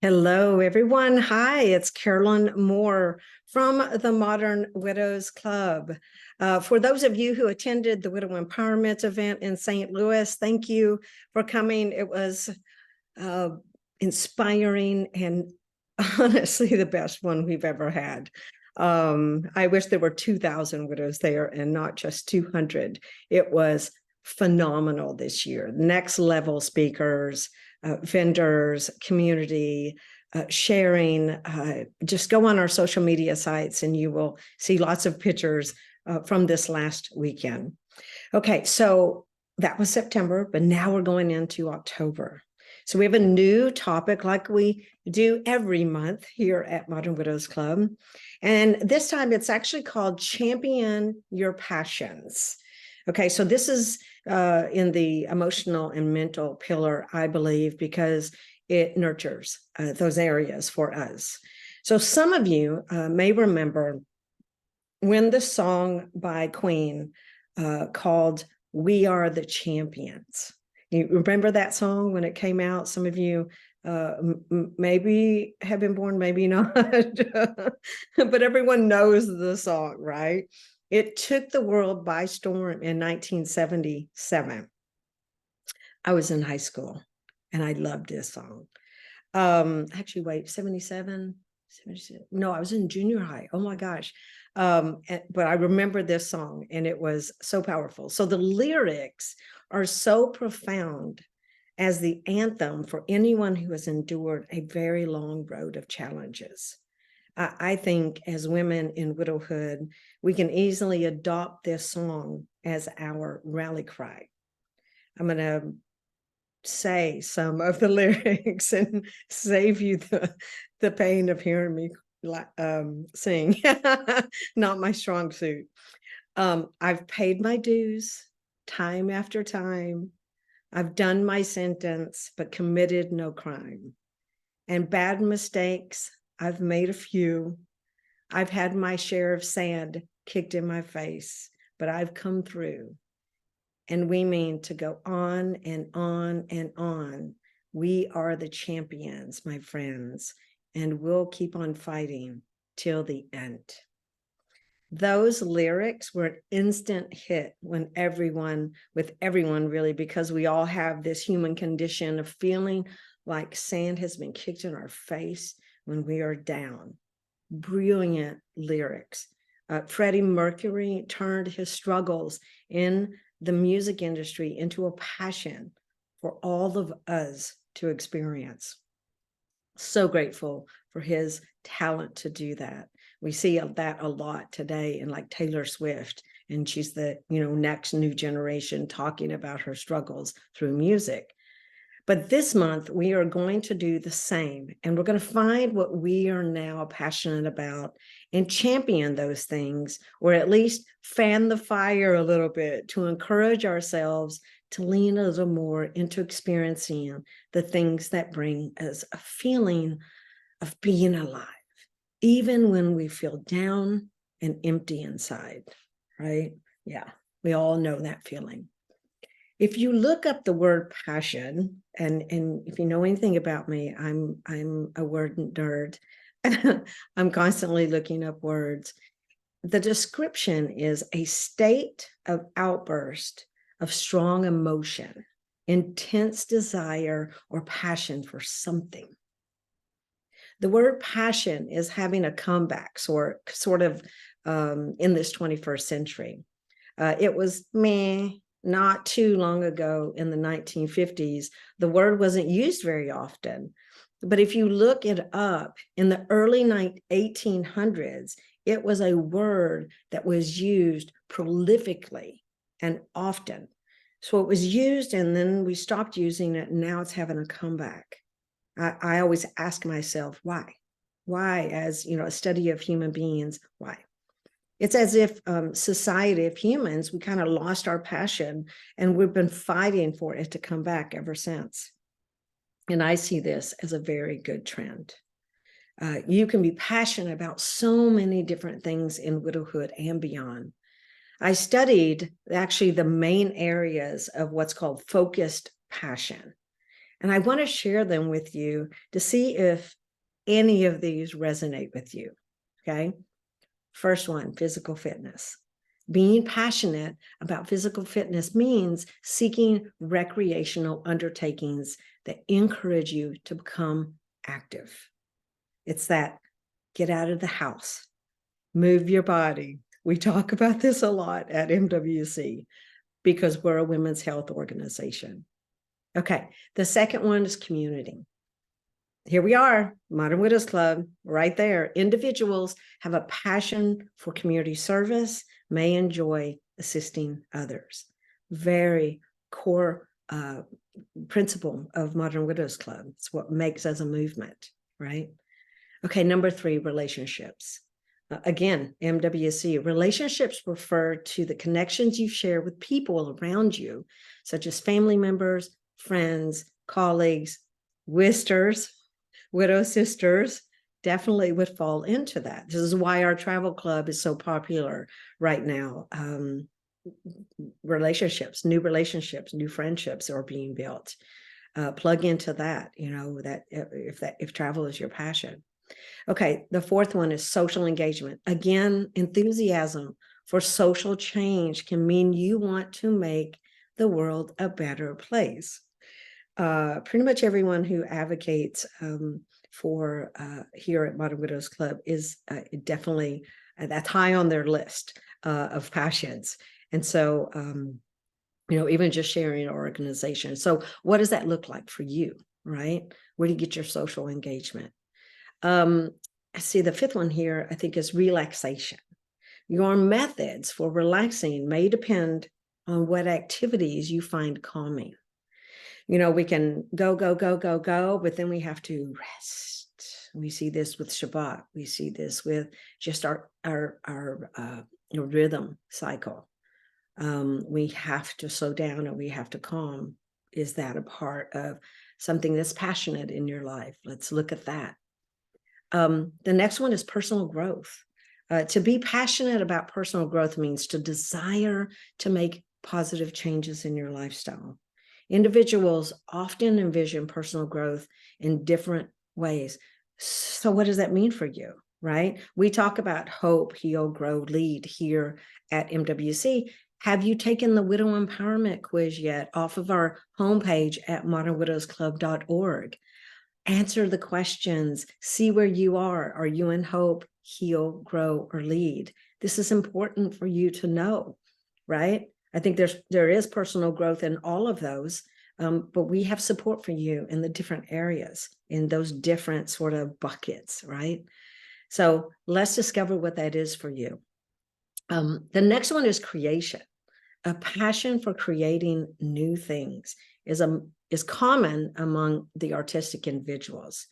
Hello, everyone. Hi, it's Carolyn Moor from the Modern Widows Club. For those of you who attended the Widow Empowerment event in St. Louis, thank you for coming. It was inspiring and honestly the best one we've ever had. I wish there were 2,000 widows there and not just 200. It was phenomenal this year. Next level speakers, vendors, community, sharing. Just go on our social media sites and you will see lots of pictures from this last weekend. Okay, so that was September, but now we're going into October. So we have a new topic like we do every month here at Modern Widows Club. And this time it's actually called Champion Your Passions. Okay, so this is in the emotional and mental pillar, I believe, because it nurtures those areas for us. So some of you may remember when the song by Queen called We Are the Champions. You remember that song when it came out? Some of you maybe have been born, maybe not, but everyone knows the song, right? It took the world by storm in 1977. I was in high school and I loved this song. Actually, wait, 77? 77? No, I was in junior high. Oh my gosh. But I remember this song and it was so powerful. So the lyrics are so profound as the anthem for anyone who has endured a very long road of challenges. I think as women in widowhood, we can easily adopt this song as our rally cry. I'm going to say some of the lyrics and save you the pain of hearing me sing. Not my strong suit. I've paid my dues time after time. I've done my sentence, but committed no crime. And bad mistakes, I've made a few. I've had my share of sand kicked in my face, but I've come through. And we mean to go on and on and on. We are the champions, my friends, and we'll keep on fighting till the end. Those lyrics were an instant hit with everyone really, because we all have this human condition of feeling like sand has been kicked in our face when we are down. Brilliant lyrics. Freddie Mercury turned his struggles in the music industry into a passion for all of us to experience. So grateful for his talent to do that. We see that a lot today in like Taylor Swift, and she's the next new generation talking about her struggles through music. But this month, we are going to do the same, and we're going to find what we are now passionate about and champion those things, or at least fan the fire a little bit to encourage ourselves to lean a little more into experiencing the things that bring us a feeling of being alive, even when we feel down and empty inside, right? Yeah, we all know that feeling. If you look up the word passion, and if you know anything about me, I'm a word nerd. I'm constantly looking up words. The description is a state of outburst of strong emotion, intense desire or passion for something. The word passion is having a comeback sort of in this 21st century. It was not too long ago in the 1950s, the word wasn't used very often. But if you look it up in the early 1800s, it was a word that was used prolifically and often. So it was used and then we stopped using it, and now it's having a comeback. I always ask myself, why? Why, as a study of human beings, why? It's as if society of humans, we kind of lost our passion, and we've been fighting for it to come back ever since. And I see this as a very good trend. You can be passionate about so many different things in widowhood and beyond. I studied actually the main areas of what's called focused passion. And I want to share them with you to see if any of these resonate with you. Okay. First one, physical fitness. Being passionate about physical fitness means seeking recreational undertakings that encourage you to become active. It's that get out of the house, move your body. We talk about this a lot at MWC because we're a women's health organization. Okay, the second one is community. Here we are, Modern Widows Club, right there. Individuals have a passion for community service, may enjoy assisting others. Very core principle of Modern Widows Club. It's what makes us a movement, right? Okay, number 3, relationships. Again, MWC, relationships refer to the connections you share with people around you, such as family members, friends, colleagues, wisters, widow sisters, definitely would fall into that. This is why our travel club is so popular right now. Relationships, new friendships are being built. Plug into that, that if travel is your passion. Okay, the fourth one is social engagement. Again, enthusiasm for social change can mean you want to make the world a better place. Pretty much everyone who advocates for here at Modern Widows Club is definitely, that's high on their list of passions. And so, even just sharing an organization. So what does that look like for you, right? Where do you get your social engagement? I see the fifth one here, I think, is relaxation. Your methods for relaxing may depend on what activities you find calming. We can go, but then we have to rest. We see this with Shabbat. We see this with just our rhythm cycle. We have to slow down and we have to calm. Is that a part of something that's passionate in your life? Let's look at that. The next one is personal growth. To be passionate about personal growth means to desire to make positive changes in your lifestyle. Individuals often envision personal growth in different ways. So what does that mean for you, right? We talk about hope, heal, grow, lead here at MWC. Have you taken the Widow Empowerment Quiz yet off of our homepage at modernwidowsclub.org? Answer the questions, see where you are. Are you in hope, heal, grow, or lead? This is important for you to know, right? I think there is personal growth in all of those, but we have support for you in the different areas, in those different sort of buckets, right? So let's discover what that is for you. The next one is creation. A passion for creating new things is common among the artistic individuals.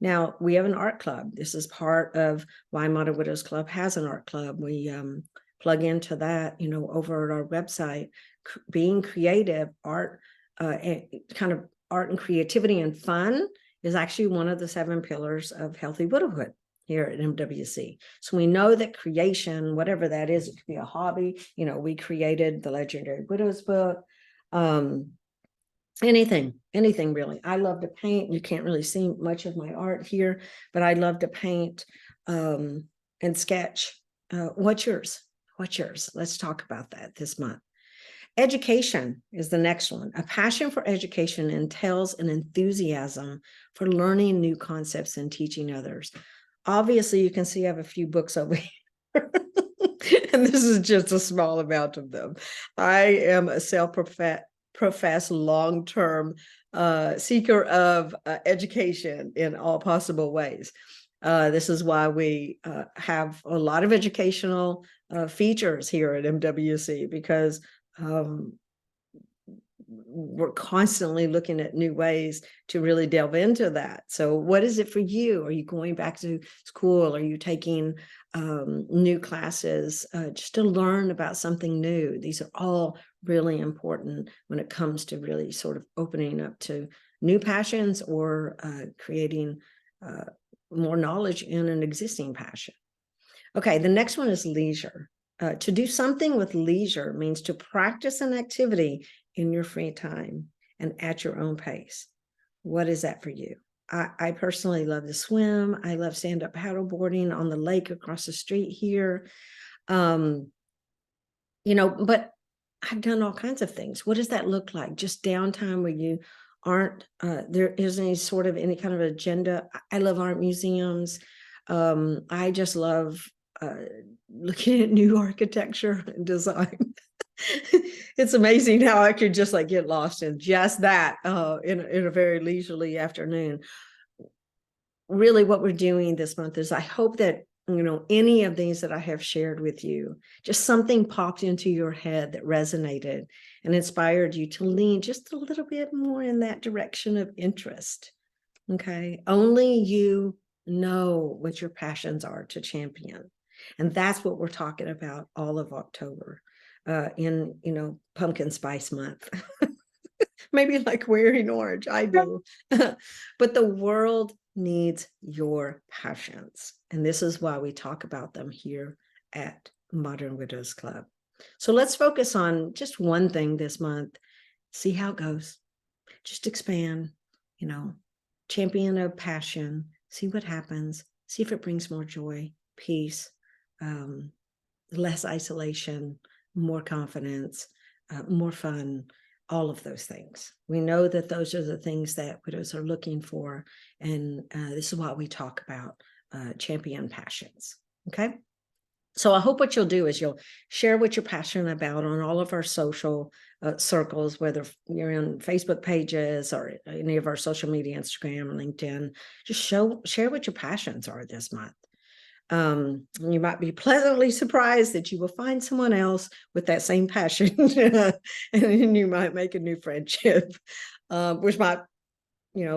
Now, we have an art club. This is part of why Modern Widows Club has an art club. We plug into that, over at our website. Being creative, art, kind of art and creativity and fun is actually one of the 7 pillars of healthy widowhood here at MWC. So we know that creation, whatever that is, it could be a hobby. We created the Legendary Widows book. Anything really. I love to paint. You can't really see much of my art here, but I love to paint and sketch. What's yours? Let's talk about that this month. Education is the next one. A passion for education entails an enthusiasm for learning new concepts and teaching others. Obviously, you can see I have a few books over here. And this is just a small amount of them. I am a self-professed long-term seeker of education in all possible ways. This is why we have a lot of educational features here at MWC, because we're constantly looking at new ways to really delve into that. So what is it for you? Are you going back to school? Are you taking new classes just to learn about something new? These are all really important when it comes to really sort of opening up to new passions or creating more knowledge in an existing passion. Okay, the next one is leisure. To do something with leisure means to practice an activity in your free time and at your own pace. What is that for you? I personally love to swim. I love stand-up paddleboarding on the lake across the street here. But I've done all kinds of things. What does that look like? Just downtime where you aren't, there isn't any kind of agenda. I love art museums. I just love looking at new architecture and design. It's amazing how I could just like get lost in just that in a very leisurely afternoon. Really, what we're doing this month is I hope that any of these that I have shared with you, just something popped into your head that resonated and inspired you to lean just a little bit more in that direction of interest. Okay, only you know what your passions are to champion, and that's what we're talking about all of October. In pumpkin spice month. Maybe like wearing orange, I do. But the world needs your passions, and this is why we talk about them here at Modern Widows Club. So let's focus on just one thing this month, see how it goes. Just expand, champion a passion, see what happens, see if it brings more joy, peace, less isolation, more confidence, more fun, all of those things. We know that those are the things that widows are looking for. And this is what we talk about, champion passions. Okay. So I hope what you'll do is you'll share what you're passionate about on all of our social circles, whether you're in Facebook pages or any of our social media, Instagram, LinkedIn. Just share what your passions are this month. You might be pleasantly surprised that you will find someone else with that same passion, and you might make a new friendship, which might,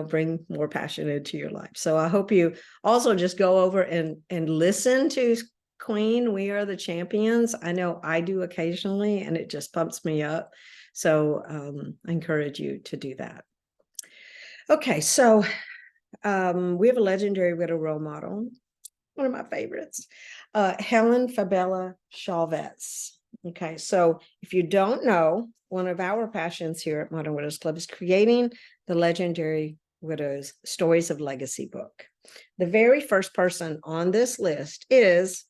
bring more passion into your life. So I hope you also just go over and listen to Queen, We Are the Champions. I know I do occasionally, and it just pumps me up. So I encourage you to do that. Okay, so we have a legendary widow role model, one of my favorites, Helen Fabella Chavez. Okay, so if you don't know, one of our passions here at Modern Widows Club is creating the legendary Widows Stories of Legacy book. The very first person on this list is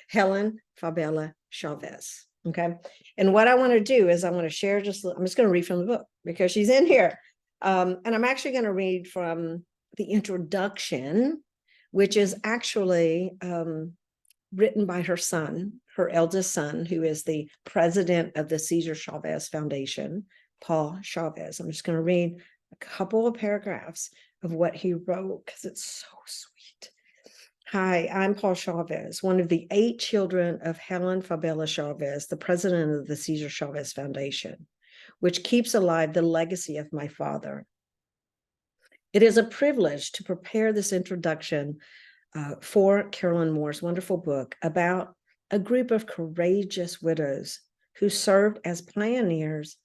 Helen Fabella Chavez. Okay, and what I want to do is I want to share I'm just going to read from the book because she's in here, and I'm actually going to read from the introduction, which is actually written by her son, her eldest son, who is the president of the Cesar Chavez Foundation, Paul Chavez. I'm just going to read a couple of paragraphs of what he wrote because it's so sweet. Hi, I'm Paul Chavez, one of the 8 children of Helen Fabella Chavez, the president of the Cesar Chavez Foundation, which keeps alive the legacy of my father. It is a privilege to prepare this introduction for Carolyn Moor's wonderful book about a group of courageous widows who served as pioneers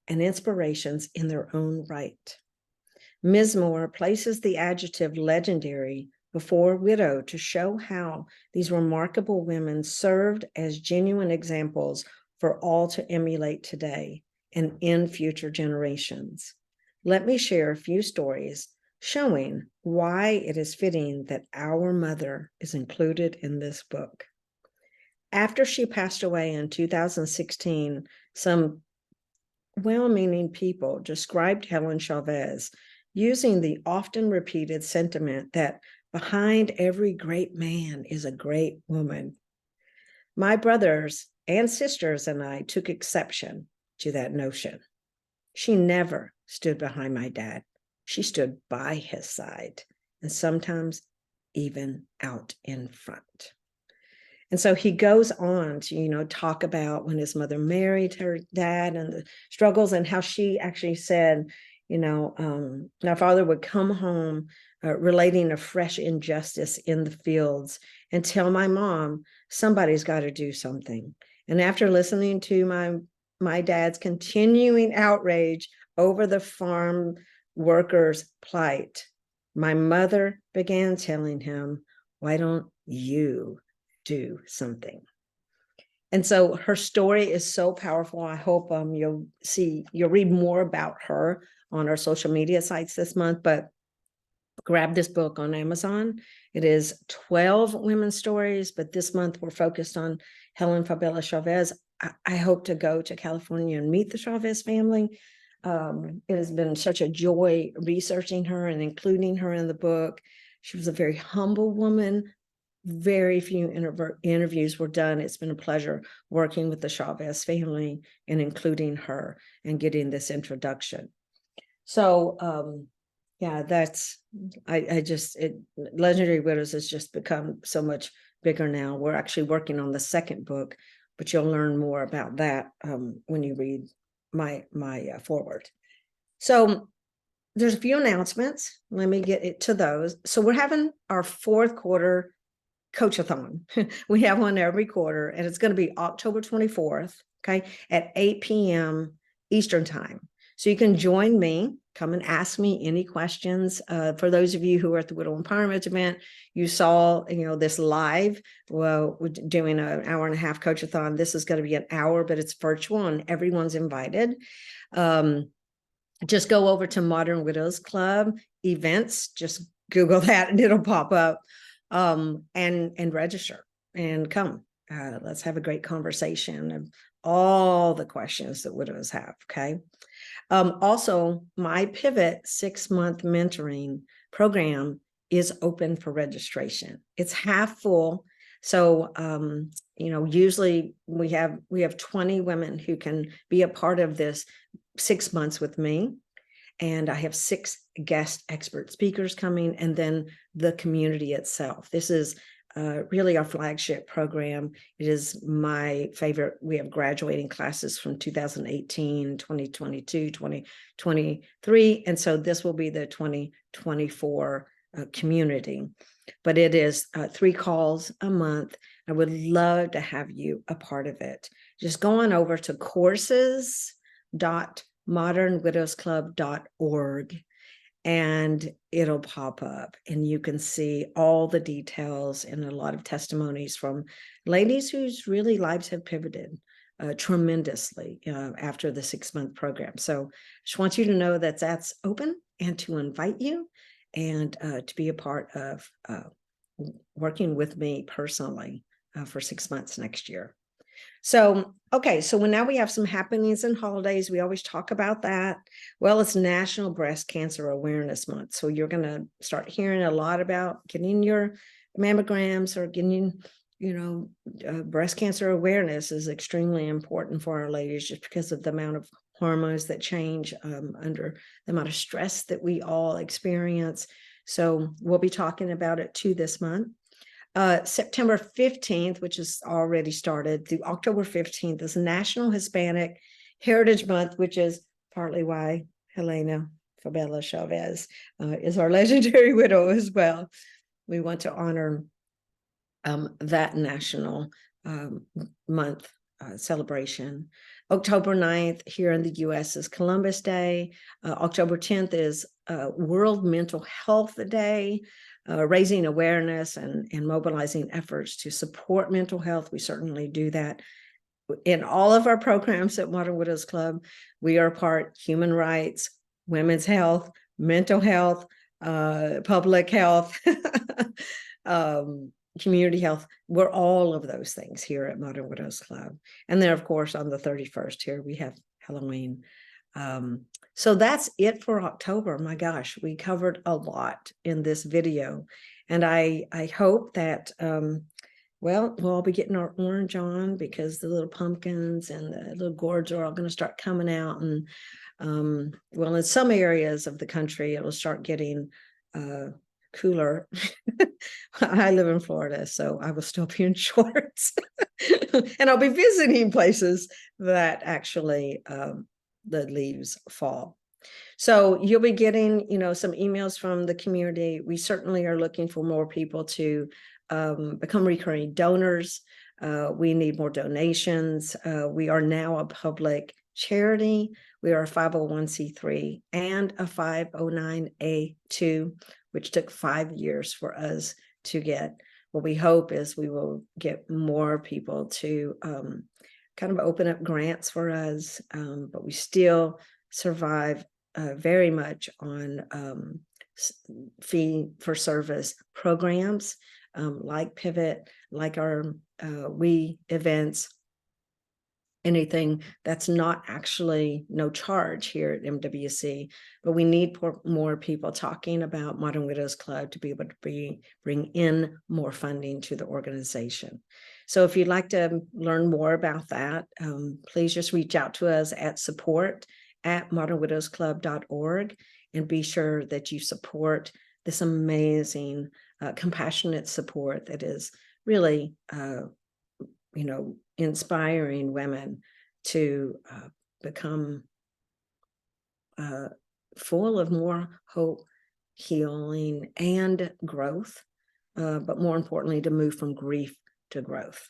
and inspirations in their own right. Ms. Moor places the adjective legendary before widow to show how these remarkable women served as genuine examples for all to emulate today and in future generations. Let me share a few stories showing why it is fitting that our mother is included in this book. After she passed away in 2016, some well-meaning people described Helen Chavez using the often repeated sentiment that behind every great man is a great woman. My brothers and sisters and I took exception to that notion. She never stood behind my dad. She stood by his side, and sometimes even out in front. And so he goes on to, talk about when his mother married her dad and the struggles, and how she actually said, my father would come home relating a fresh injustice in the fields and tell my mom, somebody's got to do something. And after listening to my dad's continuing outrage over the farm workers' plight, my mother began telling him, why don't you do something? And so her story is so powerful. I hope you'll read more about her on our social media sites this month, but grab this book on Amazon. It is 12 women's stories, but this month we're focused on Helen Fabela Chavez. I hope to go to California and meet the Chavez family. It has been such a joy researching her and including her in the book. She was a very humble woman. Very few interviews were done. It's been a pleasure working with the Chavez family and including her and getting this introduction. So, yeah, Legendary Widows has just become so much bigger now. We're actually working on the second book, but you'll learn more about that when you read my foreword. So there's a few announcements. Let me get it to those. So we're having our fourth quarter coach-a-thon. We have one every quarter, and it's going to be October 24th, okay, at 8 p.m. Eastern time. So you can join me, come and ask me any questions. For those of you who are at the Widow Empowerment event, you saw, this live. Well, we're doing an hour and a half coach-a-thon. This is going to be an hour, but it's virtual and everyone's invited. Just go over to Modern Widows Club events. Just Google that and it'll pop up. And register and come. Let's have a great conversation of all the questions that widows have. Okay. Also, my Pivot 6-month mentoring program is open for registration. It's half full. So, usually we have 20 women who can be a part of this 6 months with me. And I have 6 guest expert speakers coming, and then the community itself. This is really our flagship program. It is my favorite. We have graduating classes from 2018, 2022, 2023. And so this will be the 2024 community. But it is 3 calls a month. I would love to have you a part of it. Just go on over to courses.modernwidowsclub.org and it'll pop up and you can see all the details and a lot of testimonies from ladies whose really lives have pivoted tremendously after the 6-month program. So I just want you to know that that's open and to invite you and to be a part of working with me personally for 6 months next year. So, okay, so now we have some happenings and holidays. We always talk about that. Well, it's National Breast Cancer Awareness Month. So you're going to start hearing a lot about getting your mammograms or getting, breast cancer awareness is extremely important for our ladies just because of the amount of hormones that change under the amount of stress that we all experience. So we'll be talking about it too this month. September 15th, which is already started, through October 15th is National Hispanic Heritage Month, which is partly why Helena Fabela Chavez is our legendary widow as well. We want to honor that national month celebration. October 9th here in the U.S. is Columbus Day. October 10th is World Mental Health Day. Raising awareness and mobilizing efforts to support mental health. We certainly do that in all of our programs at Modern Widows Club. We are part human rights, women's health, mental health, public health, community health. We're all of those things here at Modern Widows Club. And then, of course, on the 31st here, we have Halloween. So that's it for October. My gosh, we covered a lot in this video. And I hope that, we'll all be getting our orange on because the little pumpkins and the little gourds are all going to start coming out. And, well, in some areas of the country, it will start getting cooler. I live in Florida, so I will still be in shorts. And I'll be visiting places that actually the leaves fall. So you'll be getting, some emails from the community. We certainly are looking for more people to become recurring donors. We need more donations. We are now a public charity. We are a 501c3 and a 509A2, which took 5 years for us to get. what we hope is we will get more people to kind of open up grants for us, but we still survive very much on fee for service programs like Pivot, like our We events, anything that's not actually no charge here at MWC, but we need more people talking about Modern Widows Club to be able to bring in more funding to the organization. So if you'd like to learn more about that, please just reach out to us at support@modernwidowsclub.org, and be sure that you support this amazing, compassionate support that is really, inspiring women to become full of more hope, healing, and growth, but more importantly, to move from grief to growth.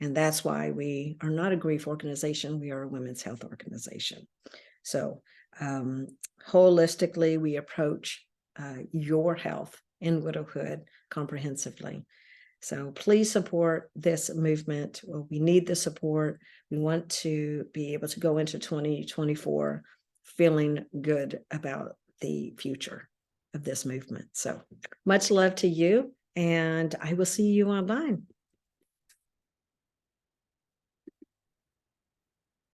And that's why we are not a grief organization, we are a women's health organization. So holistically, we approach your health in widowhood comprehensively. So please support this movement. Well, we need the support. We want to be able to go into 2024 feeling good about the future of this movement. So much love to you, and I will see you online.